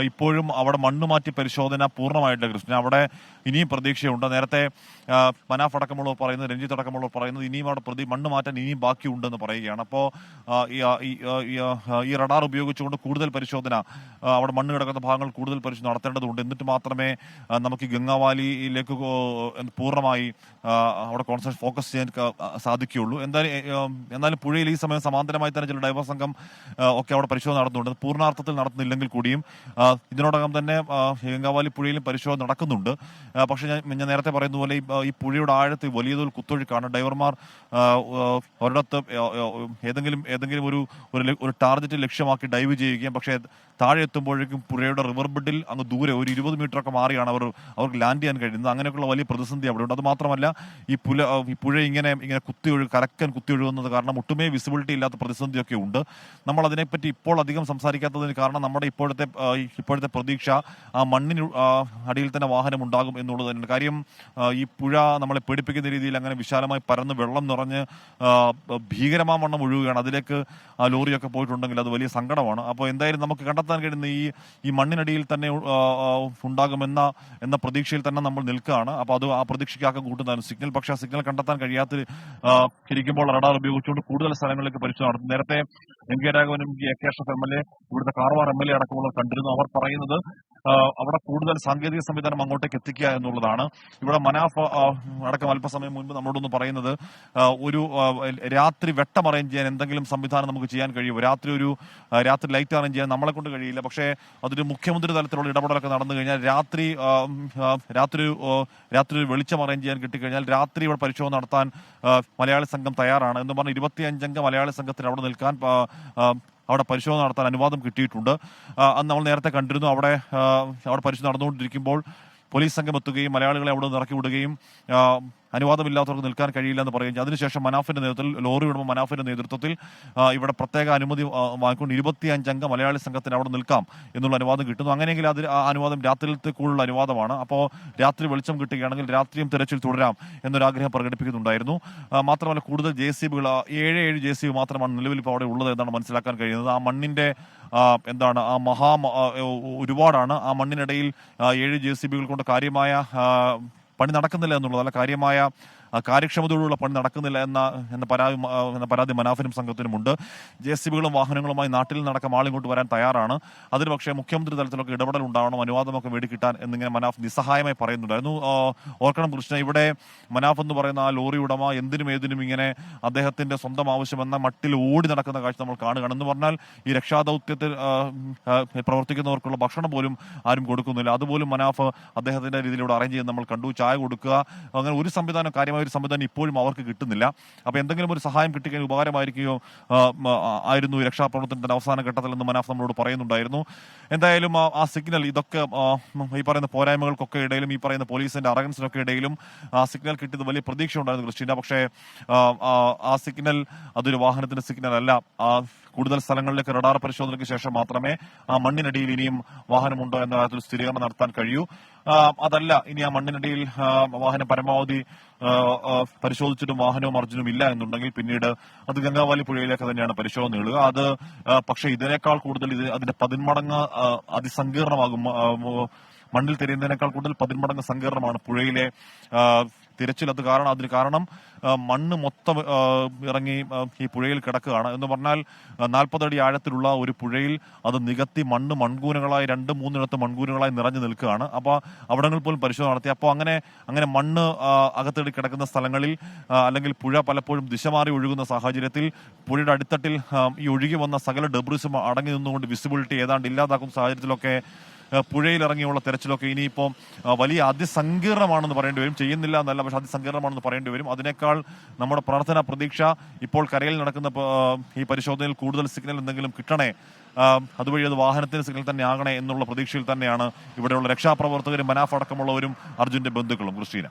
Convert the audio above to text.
ഇപ്പോഴും അവിടെ മണ്ണ് മാറ്റി പരിശോധന പൂർണ്ണമായിട്ടില്ല കൃഷ്ണ. അവിടെ ഇനിയും പ്രതീക്ഷയുണ്ട്. നേരത്തെ മനാഫ് അടക്കമുള്ളവർ പറയുന്നത്, രഞ്ജിത്ത് അടക്കമുള്ളവർ പറയുന്നത് ഇനിയും അവിടെ മണ്ണ് മാറ്റാൻ ഇനിയും ബാക്കിയുണ്ടെന്ന് പറയുകയാണ്. അപ്പോൾ ഈ റഡാർ ഉപയോഗിച്ചുകൊണ്ട് കൂടുതൽ പരിശോധന, അവിടെ മണ്ണ് കിടക്കുന്ന ഭാഗങ്ങൾ കൂടുതൽ പരിശോധന നടത്തേണ്ടതുണ്ട്. എന്നിട്ട് മാത്രമേ നമുക്ക് ഗംഗാവാലിയിലേക്ക് പൂർണ്ണമായി അവിടെ കോൺസെൻട്രേറ്റ് ഫോക്കസ് ചെയ്യാൻ സാധിക്കുകയുള്ളൂ. എന്നാലും പുഴയിൽ ഈ സമയം സമാന്തരമായി തന്നെ ചില ഡൈവർ സംഘം ഒക്കെ അവിടെ പരിശോധന നടത്തുന്നുണ്ട്. പൂർണ്ണാർത്ഥത്തിൽ നടത്തുന്നില്ലെങ്കിൽ കൂടിയും ഇതിനോടകം തന്നെ ഗംഗാവാലി പുഴയിലും പരിശോധന നടക്കുന്നുണ്ട്. പക്ഷേ ഞാൻ നേരത്തെ പറയുന്ന പോലെ ഈ പുഴയുടെ ആഴത്തിൽ വലിയ തോതിൽ കുത്തൊഴുക്കാണ്. ഡൈവർമാർ ഒരിടത്ത് ഏതെങ്കിലും ഒരു ടാർഗറ്റ് ലക്ഷ്യമാക്കി ഡൈവ് ചെയ്യുകയും പക്ഷേ താഴെ എത്തുമ്പോഴേക്കും പുഴയുടെ റിവർ ബെഡിൽ അങ്ങ് ദൂരെ ഒരു 20 മീറ്ററൊക്കെ മാറിയാണ് അവർക്ക് ലാൻഡ് ചെയ്യാൻ കഴിയുന്നത്. അങ്ങനെയൊക്കെയുള്ള വലിയ പ്രതിസന്ധി അവിടെ ഉണ്ട്. അത് മാത്രമല്ല ഈ പുഴ ഇങ്ങനെ കരക്കൻ കുത്തി ഒഴുകുന്നത് കാരണം ഒട്ടുമേ വിസിബിലിറ്റി ഇല്ലാത്ത പ്രതിസന്ധിയൊക്കെ ഉണ്ട്. നമ്മൾ അതിനെപ്പറ്റി ഇപ്പോൾ അധികം സംസാരിക്കാത്തതിന് കാരണം നമ്മുടെ ഇപ്പോഴത്തെ പ്രതീക്ഷ ആ മണ്ണിന് അടിയിൽ തന്നെ വാഹനം ഉണ്ടാകും എന്നുള്ളത് തന്നെയാണ്. കാര്യം ഈ പുഴ നമ്മളെ പേടിപ്പിക്കുന്ന രീതിയിൽ അങ്ങനെ വിശാലമായി പരന്ന് വെള്ളം നിറഞ്ഞ് ഭീകരമാവണ്ണം ഒഴുകുകയാണ്. അതിലേക്ക് ആ ലോറിയൊക്കെ പോയിട്ടുണ്ടെങ്കിൽ അത് വലിയ സങ്കടമാണ്. അപ്പോൾ എന്തായാലും നമുക്ക് കണ്ടെത്താൻ കഴിയുന്ന ഈ മണ്ണിനടിയിൽ തന്നെ ഉണ്ടാകുമെന്ന പ്രതീക്ഷയിൽ തന്നെ നമ്മൾ നിൽക്കുകയാണ്. അപ്പോൾ അത് ആ പ്രതീക്ഷയ്ക്കാക്കം കൂട്ടുന്നതാണ് സിഗ്നൽ. പക്ഷേ ആ സിഗ്നൽ കണ്ടെത്താൻ കഴിയാത്ത ഇരിക്കുമ്പോൾ റഡാർ ഉപയോഗിച്ചുകൊണ്ട് കൂടുതൽ സ്ഥലങ്ങളിലേക്ക് പരിശോധന നടത്തും. നേരത്തെ എം കെ രാഘവനും AK അഷ്റഫ് MLA, ഇവിടുത്തെ കാർവാർ MLA അടക്കമുള്ളവർ കണ്ടിരുന്നു. അവർ പറയുന്നത് അവിടെ കൂടുതൽ സാങ്കേതിക സംവിധാനം അങ്ങോട്ടേക്ക് എത്തിക്കുക എന്നുള്ളതാണ്. ഇവിടെ മനാഫ് അടക്കം അല്പസമയം മുൻപ് നമ്മളോടൊന്ന് പറയുന്നത് ഒരു രാത്രി വെട്ടം അറേഞ്ച് ചെയ്യാൻ എന്തെങ്കിലും സംവിധാനം നമുക്ക് ചെയ്യാൻ കഴിയുമോ, രാത്രി ലൈറ്റ് അറേഞ്ച് ചെയ്യാൻ നമ്മളെ കൊണ്ട് കഴിയില്ല. പക്ഷേ അതൊരു മുഖ്യമന്ത്രി തലത്തിലുള്ള ഇടപെടലൊക്കെ നടന്നു കഴിഞ്ഞാൽ രാത്രി വെളിച്ചം അറേഞ്ച് ചെയ്യാൻ കിട്ടിക്കഴിഞ്ഞാൽ രാത്രി ഇവിടെ പരിശോധന നടത്താൻ മലയാളി സംഘം തയ്യാറാണ് എന്ന് പറഞ്ഞ് 25 അംഗ മലയാളി സംഘത്തിന് അവിടെ നിൽക്കാൻ അവിടെ പരിശോധന നടത്താൻ അനുവാദം കിട്ടിയിട്ടുണ്ട്. അന്ന് നമ്മൾ നേരത്തെ കണ്ടിരുന്നു. അവിടെ പരിശോധന നടന്നുകൊണ്ടിരിക്കുമ്പോൾ പോലീസ് സംഘം എത്തുകയും മലയാളികളെ അവിടെ നിന്ന് ഇറക്കി വിടുകയും അനുവാദമില്ലാത്തവർക്ക് നിൽക്കാൻ കഴിയില്ല എന്ന് പറയുകയും അതിനുശേഷം മനാഫിന്റെ നേതൃത്വത്തിൽ, ലോറി ഉടമ മനാഫിന്റെ നേതൃത്വത്തിൽ ഇവിടെ പ്രത്യേക അനുമതി വാങ്ങിക്കൊണ്ട് 25 അംഗ മലയാളി സംഘത്തിന് അവിടെ നിൽക്കാം എന്നുള്ള അനുവാദം കിട്ടുന്നു. അങ്ങനെയെങ്കിൽ ആ അനുവാദം രാത്രിയിലത്തേക്കുള്ള അനുവാദമാണ്. അപ്പോൾ രാത്രി വെളിച്ചം കിട്ടുകയാണെങ്കിൽ രാത്രിയും തെരച്ചിൽ തുടരാം എന്നൊരാഗ്രഹം പ്രകടിപ്പിക്കുന്നുണ്ടായിരുന്നു. മാത്രമല്ല കൂടുതൽ JCBകൾ 7 JCB മാത്രമാണ് നിലവിൽ ഇപ്പോൾ അവിടെ ഉള്ളത് എന്നാണ് മനസ്സിലാക്കാൻ കഴിയുന്നത്. ആ മണ്ണിന്റെ ഒരുപാടാണ്. ആ മണ്ണിനിടയിൽ 7 JCBകൾ കൊണ്ട് കാര്യമായ പണി നടക്കുന്നില്ല എന്നുള്ളത്, അല്ല കാര്യമായ കാര്യക്ഷമതയോടുള്ള പണി നടക്കുന്നില്ല എന്ന പരാതി മനാഫിനും സംഘത്തിനുമുണ്ട്. JCBകളും വാഹനങ്ങളുമായി നാട്ടിൽ നടക്കം ആളിങ്ങോട്ട് വരാൻ തയ്യാറാണ്. അതിന് പക്ഷേ മുഖ്യമന്ത്രി തലത്തിലൊക്കെ ഇടപെടൽ ഉണ്ടാവണം, അനുവാദമൊക്കെ മേടിക്കിട്ടാൻ എന്നിങ്ങനെ മനാഫ് നിസ്സഹായമായി പറയുന്നുണ്ടായിരുന്നു. ഓർക്കണം കൃഷ്ണ, ഇവിടെ മനാഫ് എന്ന് പറയുന്ന ആ ലോറി ഉടമ എന്തിനും ഏതിനും ഇങ്ങനെ അദ്ദേഹത്തിന്റെ സ്വന്തം ആവശ്യമെന്ന മട്ടിൽ ഓടി നടക്കുന്ന കാഴ്ച നമ്മൾ കാണുകയാണ്. എന്ന് പറഞ്ഞാൽ ഈ രക്ഷാദൗത്യത്തിൽ പ്രവർത്തിക്കുന്നവർക്കുള്ള ഭക്ഷണം പോലും ആരും കൊടുക്കുന്നില്ല. അതുപോലും മനാഫ് അദ്ദേഹത്തിന്റെ രീതിയിലൂടെ അറേഞ്ച് ചെയ്ത് നമ്മൾ കണ്ടു. ചായ കൊടുക്കുക, അങ്ങനെ ഒരു കാര്യമായ ഒരു സംവിധാനം ഇപ്പോഴും അവർക്ക് കിട്ടുന്നില്ല. അപ്പോൾ എന്തെങ്കിലും ഒരു സഹായം കിട്ടിക്കഴിഞ്ഞാൽ ഉപകാരമായിരിക്കുകയോ ആയിരുന്നു രക്ഷാപ്രവർത്തനത്തിന്റെ അവസാന ഘട്ടത്തിൽ എന്ന് മനാഫ് നമ്മളോട് പറയുന്നുണ്ടായിരുന്നു. എന്തായാലും ആ സിഗ്നൽ, ഇതൊക്കെ ഈ പറയുന്ന പോരായ്മകൾക്കൊക്കെ ഇടയിലും ഈ പറയുന്ന പോലീസിന്റെ അറഗൻസിനൊക്കെ ഇടയിലും ആ സിഗ്നൽ കിട്ടിയത് വലിയ പ്രതീക്ഷ ഉണ്ടായിരുന്നു ക്രിസ്റ്റീന. പക്ഷേ ആ സിഗ്നൽ അതൊരു വാഹനത്തിന്റെ സിഗ്നൽ അല്ല. കൂടുതൽ സ്ഥലങ്ങളിലേക്ക് റഡാർ പരിശോധനയ്ക്ക് ശേഷം മാത്രമേ ആ മണ്ണിനടിയിൽ ഇനിയും വാഹനമുണ്ടോ എന്ന കാര്യത്തിൽ സ്ഥിരീകരണം നടത്താൻ കഴിയൂ. അതല്ല, ഇനി ആ മണ്ണിനടിയിൽ വാഹനം പരമാവധി പരിശോധിച്ചിട്ടും വാഹനവും അർജുനും ഇല്ല എന്നുണ്ടെങ്കിൽ പിന്നീട് അത് ഗംഗാവാലി പുഴയിലേക്ക് തന്നെയാണ് പരിശോധന നീളുക. അത് പക്ഷേ ഇതിനേക്കാൾ കൂടുതൽ അതിന്റെ 10 മടങ്ങ് അതിസങ്കീർണമാകും. മണ്ണിൽ തിരയുന്നതിനേക്കാൾ കൂടുതൽ 10 മടങ്ങ് സങ്കീർണമാണ് പുഴയിലെ തിരച്ചിൽ. അതിന് കാരണം മണ്ണ് മൊത്തം ഇറങ്ങി ഈ പുഴയിൽ കിടക്കുകയാണ്. എന്ന് പറഞ്ഞാൽ 40 അടി ആഴത്തിലുള്ള ഒരു പുഴയിൽ അത് നികത്തി മൺകൂനകളായി 2-3 ഇടത്ത് മൺകൂനകളായി നിറഞ്ഞു നിൽക്കുകയാണ്. അപ്പോൾ അവിടങ്ങളിൽ പോലും പരിശോധന നടത്തി. അപ്പോൾ അങ്ങനെ മണ്ണ് അകത്തടി കിടക്കുന്ന സ്ഥലങ്ങളിൽ അല്ലെങ്കിൽ പുഴ പലപ്പോഴും ദിശ മാറി ഒഴുകുന്ന സാഹചര്യത്തിൽ പുഴയുടെ അടിത്തട്ടിൽ ഈ ഒഴുകി വന്ന സകല ഡെബ്രിസും അടങ്ങി നിന്നുകൊണ്ട് വിസിബിലിറ്റി ഏതാണ്ട് ഇല്ലാതാക്കുന്ന സാഹചര്യത്തിലൊക്കെ പുഴയിലിറങ്ങിയുള്ള തെരച്ചിലൊക്കെ ഇനിയിപ്പോൾ വലിയ അതിസങ്കീർണമാണെന്ന് പറയേണ്ടി വരും. ചെയ്യുന്നില്ല എന്നല്ല, പക്ഷെ അതിസങ്കീർണമാണെന്ന് പറയേണ്ടി വരും. അതിനേക്കാൾ നമ്മുടെ പ്രാർത്ഥന പ്രതീക്ഷ ഇപ്പോൾ കരയിൽ നടക്കുന്ന ഈ പരിശോധനയിൽ കൂടുതൽ സിഗ്നൽ എന്തെങ്കിലും കിട്ടണേ, അതുവഴി അത് വാഹനത്തിന് സിഗ്നൽ തന്നെ ആകണേ എന്നുള്ള പ്രതീക്ഷയിൽ തന്നെയാണ് ഇവിടെയുള്ള രക്ഷാപ്രവർത്തകരും മനാഫ് അടക്കമുള്ളവരും അർജുന്റെ ബന്ധുക്കളും. ക്രിസ്റ്റീന.